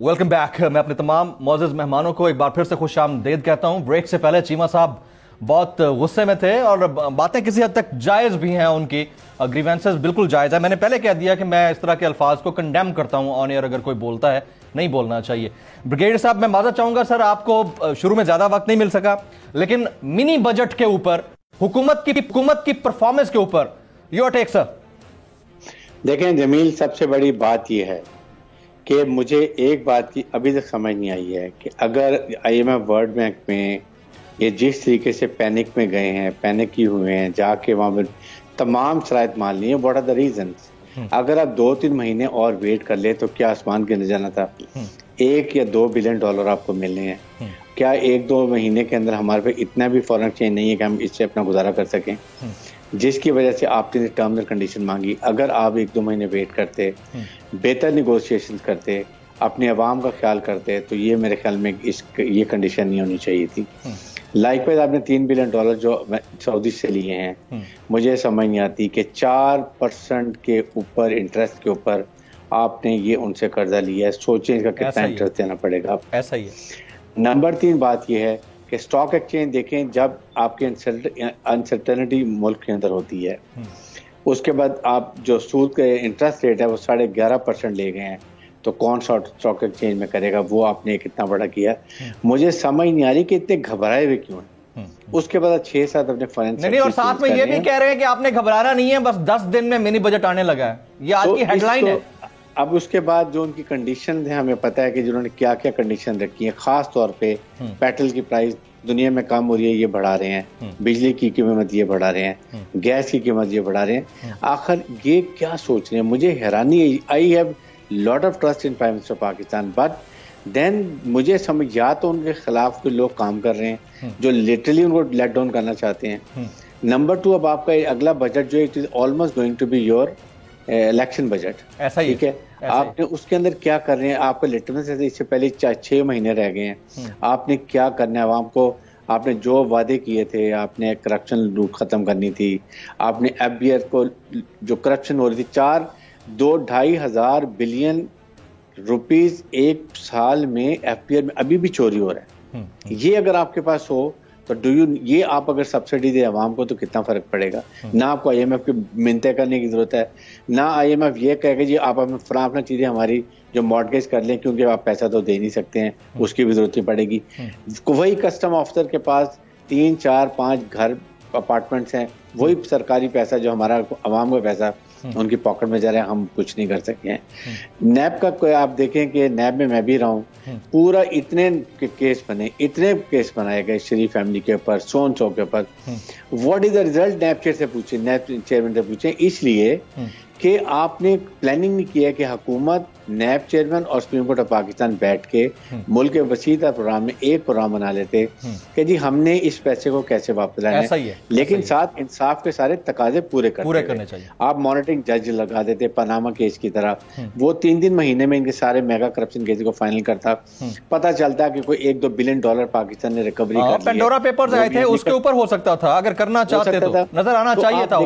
Welcome back. मैं अपने तमाम मौजूद मेहमानों को एक बार फिर से खुशामदीद कहता हूं। ब्रेक से पहले चीमा साहब बहुत गुस्से में थे और बातें किसी हद तक जायज़ भी हैं, उनकी ग्रीवेंसेस बिल्कुल जायज़ है। मैंने पहले कह दिया कि मैं इस तरह के अल्फाज को कंडेम करता हूं ऑन एयर, अगर कोई बोलता है नहीं बोलना चाहिए। ब्रिगेडियर साहब, मैं माजरत चाहूंगा सर, आपको शुरू में ज़्यादा वक्त नहीं मिल सका, लेकिन मिनी बजट के ऊपर हुकूमत की परफॉर्मेंस के ऊपर योर टेक सर। देखें जमील, सबसे बड़ी बात यह है कि मुझे एक बात की अभी तक समझ नहीं आई है कि अगर IMF वर्ल्ड बैंक में ये जिस तरीके से पैनिक में गए हैं, पैनिक किए हुए हैं, जाके वहाँ पर तमाम शराइत मान ली है, व्हाट आर द रीजंस। अगर आप 2-3 महीने और वेट कर ले तो क्या आसमान गिर जाना था? 1 या 2 बिलियन डॉलर आपको मिलने हैं। क्या 1-2 महीने के अंदर हमारे पे इतना भी फॉरेन एक्सचेंज नहीं है कि हम इससे अपना गुजारा कर सकें, जिसकी वजह से आपने टर्म्स एंड कंडीशन मांगी। अगर आप 1-2 महीने वेट करते, बेहतर निगोशिएशन करते, अपने अवाम का ख्याल करते, तो ये मेरे ख्याल में ये कंडीशन नहीं होनी चाहिए थी। लाइकवाइज आपने 3 बिलियन डॉलर जो सऊदी से लिए हैं, मुझे समझ नहीं आती कि 4% के ऊपर इंटरेस्ट के ऊपर आपने ये उनसे कर्जा लिया है। सोचें इसका कितना इंटरेस्ट देना पड़ेगा। ऐसा ही है। नंबर 3 बात यह है कि स्टॉक एक्सचेंज देखें, जब आपकी अनसर्टेनिटी मुल्क के अंदर होती है, उसके बाद आप जो सूद के इंटरेस्ट रेट है वो 11.5% ले गए हैं, तो कौन स्टॉक एक्सचेंज में करेगा? वो आपने कितना बड़ा किया, मुझे समझ नहीं आ रही कि इतने घबराए हुए क्यों हैं। उसके बाद 6-7 अपने फाइनेंस नहीं, और साथ में ये भी कह रहे हैं कि आपने घबराना नहीं है, बस 10 दिन में मिनी बजट आने लगा है, ये आज की हेडलाइन है। अब उसके बाद जो उनकी कंडीशन है, हमें पता है कि जिन्होंने क्या क्या कंडीशन रखी है। खास तौर पे पेट्रोल की प्राइस दुनिया में कम हो रही है, ये बढ़ा रहे हैं। बिजली की कीमत ये बढ़ा रहे हैं, गैस की कीमत ये बढ़ा रहे हैं। आखिर ये क्या सोच रहे हैं? मुझे हैरानी है। I have lot of trust in prime minister Pakistan, but then मुझे समझ, या तो उनके खिलाफ कोई लोग काम कर रहे हैं जो लिटरली उनको लेट डाउन करना चाहते हैं। नंबर 2, अब आपका अगला बजट जो it is almost going to be your election budget. ऐसा ही, ठीक है, आपने उसके अंदर क्या कर रहे हैं? आपका लिटरमेंट से इससे पहले 6 महीने रह गए हैं। आपने क्या करना है आवाम को? आपने जो वादे किए थे, आपने करप्शन लूट खत्म करनी थी, आपने FBR को जो करप्शन हो रही थी, 2-2.5 हजार बिलियन रुपीस एक साल में FBR में अभी भी चोरी हो रहा है। ये अगर आपके पास हो तो ये आप अगर सब्सिडी दे आवाम को तो कितना फर्क पड़ेगा? ना आपको IMF की मिन्नतें करने की जरूरत है, ना IMF ये कहेगा जी आप हमें फलां चीजें हमारी जो मॉर्गेज कर लें, क्योंकि आप पैसा तो दे नहीं सकते हैं, उसकी भी जरूरत नहीं पड़ेगी। वही कस्टम ऑफिसर के पास 3-4-5 घर अपार्टमेंट्स हैं, वही सरकारी पैसा जो हमारा अवाम का पैसा उनकी पॉकेट में जा रहा है, हम कुछ नहीं कर सके हैं। नैब का कोई आप देखें कि नैब में मैं भी रहा हूँ, पूरा इतने केस बनाए गए शरीफ फैमिली के ऊपर, सोन के ऊपर। What is the result? नैब चेयर से पूछे, नैब चेयरमैन से पूछे, इसलिए कि आपने प्लानिंग नहीं किया कि हुकूमत, नैब चेयरमैन और सुप्रीम कोर्ट ऑफ पाकिस्तान बैठ के मुल्क के वसीता प्रोग्राम में एक प्रोग्राम बना लेते कि जी हमने इस पैसे को कैसे वापस लाना है, लेकिन साथ इंसाफ के सारे तकाजे पूरे करने चाहिए। आप मॉनिटरिंग जज लगा देते पनामा केस की तरह, वो 3 महीने में इनके सारे मेगा करप्शन केस को फाइनल करता, पता चलता कि कोई 1-2 बिलियन डॉलर पाकिस्तान ने रिकवरी कर ली। पेंडोरा पेपर्स आए थे, उसके ऊपर हो सकता था, अगर करना चाहते तो नजर आना चाहिए था।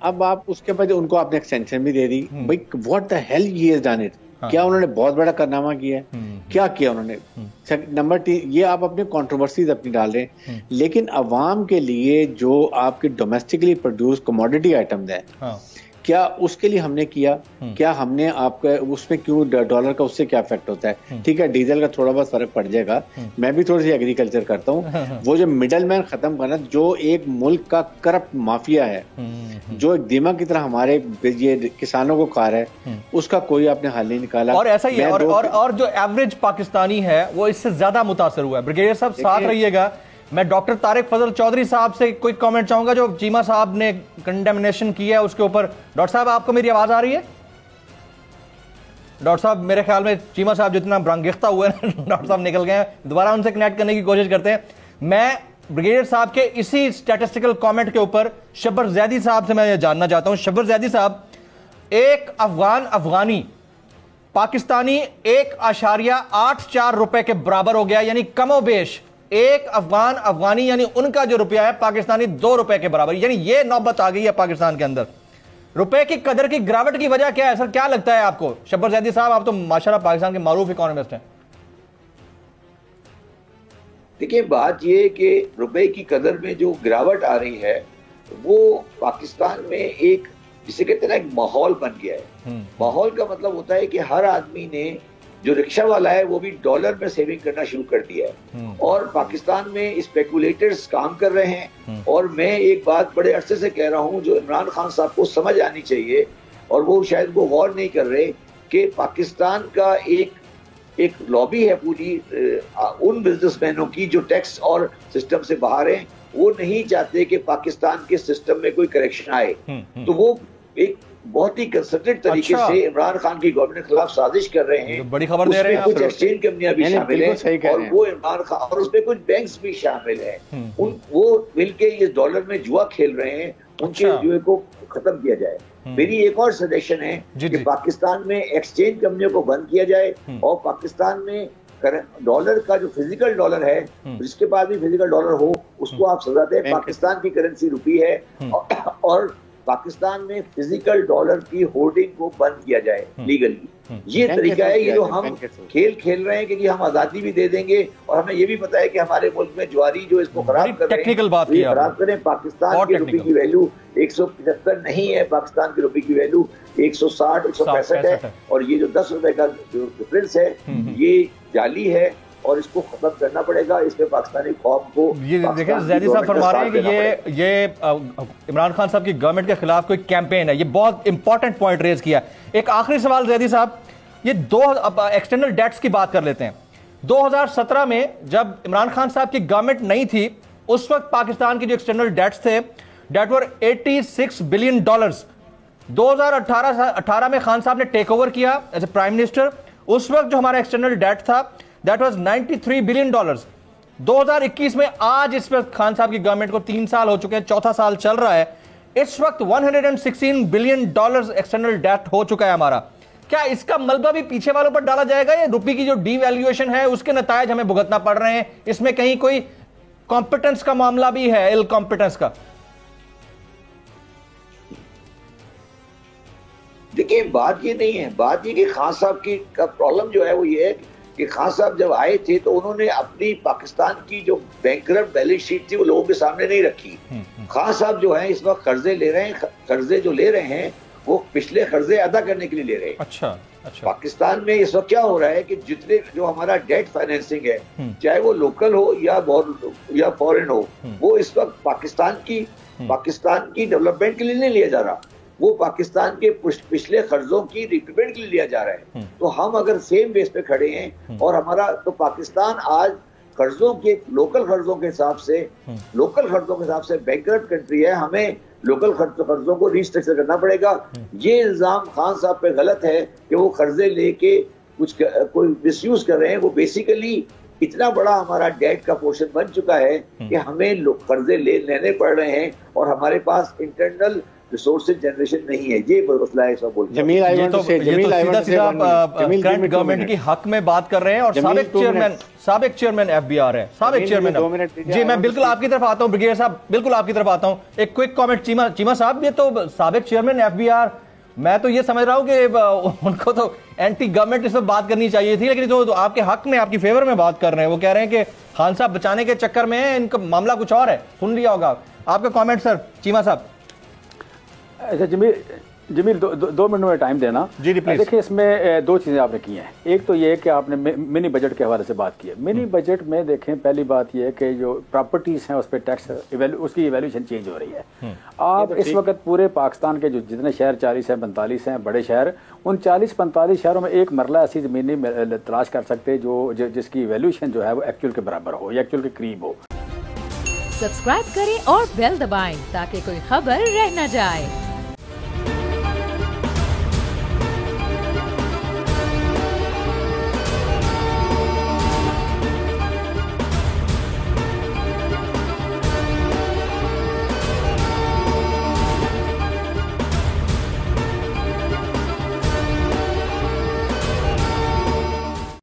अब आप उसके बाद उनको आपने एक्सटेंशन भी दे दी। भाई what the hell he has done it? क्या उन्होंने बहुत बड़ा कारनामा किया है? क्या किया उन्होंने? नंबर 3, ये आप अपने कंट्रोवर्सीज अपनी डाल रहे हैं, लेकिन अवाम के लिए जो आपके डोमेस्टिकली प्रोड्यूस कमोडिटी आइटम्स है, क्या उसके लिए हमने किया? क्या हमने आपका उसमें क्यों डॉलर का उससे क्या इफेक्ट होता है? ठीक है, डीजल का थोड़ा बहुत फर्क पड़ जाएगा, मैं भी थोड़ी सी एग्रीकल्चर करता हूँ। वो जो मिडल मैन खत्म करना, जो एक मुल्क का करप्ट माफिया है, जो एक दिमाग की तरह हमारे ये किसानों को खा रहा है, उसका कोई आपने हल नहीं निकाला। और ऐसा ही है, और जो एवरेज पाकिस्तानी है वो इससे ज्यादा मुतासर हुआ है। ब्रिगेडियर साहब साथ रहिएगा। मैं डॉक्टर तारिक फजल चौधरी साहब से कोई कमेंट चाहूंगा, जो चीमा साहब ने कंडेमिनेशन किया है उसके ऊपर। डॉक्टर साहब, आपको मेरी आवाज आ रही है? डॉक्टर साहब, मेरे ख्याल में चीमा साहब जितना ब्रांगिख्ता हुए ना, डॉक्टर साहब निकल गए हैं, दोबारा उनसे कनेक्ट करने की कोशिश करते हैं। मैं ब्रिगेडियर साहब के इसी स्टैटिस्टिकल कमेंट के ऊपर शब्बर जैदी साहब से मैं ये जानना चाहता हूं। शब्बर जैदी साहब, एक अफगानी पाकिस्तानी 1.84 रुपए के बराबर हो गया, यानी कमोबेश एक अफगानी यानी उनका जो रुपया है पाकिस्तानी 2 रुपए के बराबर, यानी ये नौबत आ गई है पाकिस्तान के अंदर। रुपए की कदर की गिरावट की वजह क्या है सर? क्या लगता है आपको? शब्बर जैदी साहब, आप तो माशाल्लाह पाकिस्तान के मारूफ इकोनॉमिस्ट हैं। देखिए, बात ये है कि रुपए की कदर में जो गिरावट आ रही है वो पाकिस्तान में एक, जिसे कहते हैं ना, एक माहौल बन गया है। माहौल का मतलब होता है कि हर आदमी ने, जो रिक्शा वाला है वो भी डॉलर में सेविंग करना शुरू कर दिया है और पाकिस्तान में स्पेकुलेटर्स काम कर रहे हैं। और मैं एक बात बड़े अरसे से कह रहा हूं जो इमरान खान साहब को समझ आनी चाहिए और वो शायद वो गौर नहीं कर रहे कि पाकिस्तान का एक लॉबी है पूरी उन बिजनेसमैनों की जो टैक्स और सिस्टम से बाहर हैं। वो नहीं चाहते कि पाकिस्तान के सिस्टम में कोई करेक्शन आए। तो वो एक बहुत ही कंसर्टेड तरीके से इमरान खान की गवर्नमेंट के खिलाफ साजिश कर रहे हैं। बड़ी खबर दे रहे हैं। कुछ एक्सचेंज कंपनियां भी शामिल हैं और वो इमरान खान, और उसमें कुछ बैंक्स भी शामिल हैं। वो मिलके ये डॉलर में जुआ खेल रहे हैं, उनके जुए को खत्म किया जाए। मेरी एक और सजेशन है कि पाकिस्तान में एक्सचेंज कंपनियों को बंद किया जाए और पाकिस्तान में डॉलर का जो फिजिकल डॉलर है, जिसके पास भी फिजिकल डॉलर हो, उसको आप सजा दें। पाकिस्तान की करेंसी रुपी है और पाकिस्तान में फिजिकल डॉलर की होर्डिंग को बंद किया जाए लीगली। ये तरीका है, ये जो हम खेल खेल रहे हैं कि हम आजादी भी दे देंगे और हमें ये भी पता है कि हमारे मुल्क में ज्वारी जो इसको खराब कर रहे हैं, खराब करें। पाकिस्तान की रुपये की वैल्यू 175 नहीं है, पाकिस्तान की रुपये की वैल्यू 160 165 है और ये जो 10 रुपए का जो डिफरेंस है ये जाली है और इसको खत्म करना पड़ेगा। इसमें पाकिस्तानी कौम को, ये देखिए ज़ैदी साहब फरमा रहे हैं कि ये इमरान खान साहब की गवर्नमेंट के खिलाफ कोई कैंपेन है। ये बहुत इंपॉर्टेंट पॉइंट रेज किया। एक आखिरी सवाल ज़ैदी साहब, ये एक्सटर्नल डेट्स की बात कर लेते हैं। 2017 में जब इमरान खान साहब की गवर्नमेंट नहीं थी, उस वक्त पाकिस्तान के जो एक्सटर्नल डेट्स थे डेट वर $86 बिलियन। 2018 में खान साहब ने टेक ओवर किया एज ए प्राइम मिनिस्टर। उस वक्त जो हमारा एक्सटर्नल डेट था दैट वाज $93 बिलियन। 2021 में आज इस वक्त खान साहब की गवर्नमेंट को 3 साल हो चुके हैं, चौथा साल चल रहा है। इस वक्त $116 बिलियन एक्सटर्नल डेट हो चुका है हमारा। क्या इसका मलबा भी पीछे वालों पर डाला जाएगा? या रुपये की जो डीवैल्यूएशन है उसके नतायज हमें भुगतना पड़ रहे हैं? इसमें कहीं कोई कॉम्पिटेंस का मामला भी है, इल कॉम्पिटेंस का? देखिए, बात ये नहीं है, बात ये कि खान साहब की का प्रॉब्लम जो है वो ये है कि खान साहब जब आए थे तो उन्होंने अपनी पाकिस्तान की जो बैंकरप्ट बैलेंस शीट थी वो लोगों के सामने नहीं रखी। खान साहब जो है इस वक्त कर्जे ले रहे हैं, कर्जे जो ले रहे हैं वो पिछले कर्जे अदा करने के लिए ले रहे हैं। अच्छा। पाकिस्तान में इस वक्त क्या हो रहा है कि जितने जो हमारा डेट फाइनेंसिंग है, चाहे वो लोकल हो या फॉरेन हो, वो इस वक्त पाकिस्तान की डेवलपमेंट के लिए नहीं लिया जा रहा, वो पाकिस्तान के पिछले कर्जों की रिपेमेंट के लिए लिया जा रहा है। तो हम अगर सेम बेस पे खड़े हैं और हमारा तो पाकिस्तान आज लोकल कर्जों के हिसाब से बैंकरप्ट कंट्री है। हमें लोकल कर्जों को रिस्ट्रक्चर करना पड़ेगा। ये इल्जाम खान साहब पे गलत है कि वो कर्जे लेके कोई मिसयूज कर रहे हैं। वो बेसिकली इतना बड़ा हमारा डेट का पोर्शन बन चुका है कि हमें कर्जे लेने पड़ रहे हैं और हमारे पास इंटरनल रिसोर्सेज जनरेशन नहीं है। ये मसला है। सब बोल करंट गवर्नमेंट की हक में बात कर रहे हैं और साबिक चेयरमैन FBR है, साबिक चेयरमैन। जी, मैं बिल्कुल आपकी तरफ आता हूं ब्रिगेडियर साहब, बिल्कुल आपकी तरफ आता हूं। एक क्विक कमेंट चीमा साहब, ये तो साबिक चेयरमैन FBR, मैं तो ये समझ रहा हूं कि उनको तो एंटी गवर्नमेंट इस पर बात करनी चाहिए थी, लेकिन तो आपके हक में, आपकी फेवर में बात कर रहे हैं। वो कह रहे हैं कि खान साहब बचाने के चक्कर में है, इनका मामला कुछ और है। सुन लिया होगा आपका कॉमेंट सर, चीमा साहब। अच्छा जमील 2 मिनट में टाइम देना। जी प्लीज। देखिए, इसमें 2 चीज़ें आपने की हैं। एक तो ये कि आपने मिनी बजट के हवाले से बात की है। मिनी बजट में देखें, पहली बात ये है कि जो प्रॉपर्टीज़ हैं उस पर टैक्स उसकी इवैल्यूएशन चेंज हो रही है। आप इस वक्त पूरे पाकिस्तान के जो जितने शहर 40 हैं 45 हैं बड़े शहर, उन 40-45 शहरों में एक मरला ऐसी ज़मीन तलाश कर सकते जिसकी इवैल्यूएशन जो है वो एक्चुअल के बराबर हो या एक्चुअल के करीब हो। सब्सक्राइब करें और बेल दबाएं ताकि कोई खबर रह न जाए।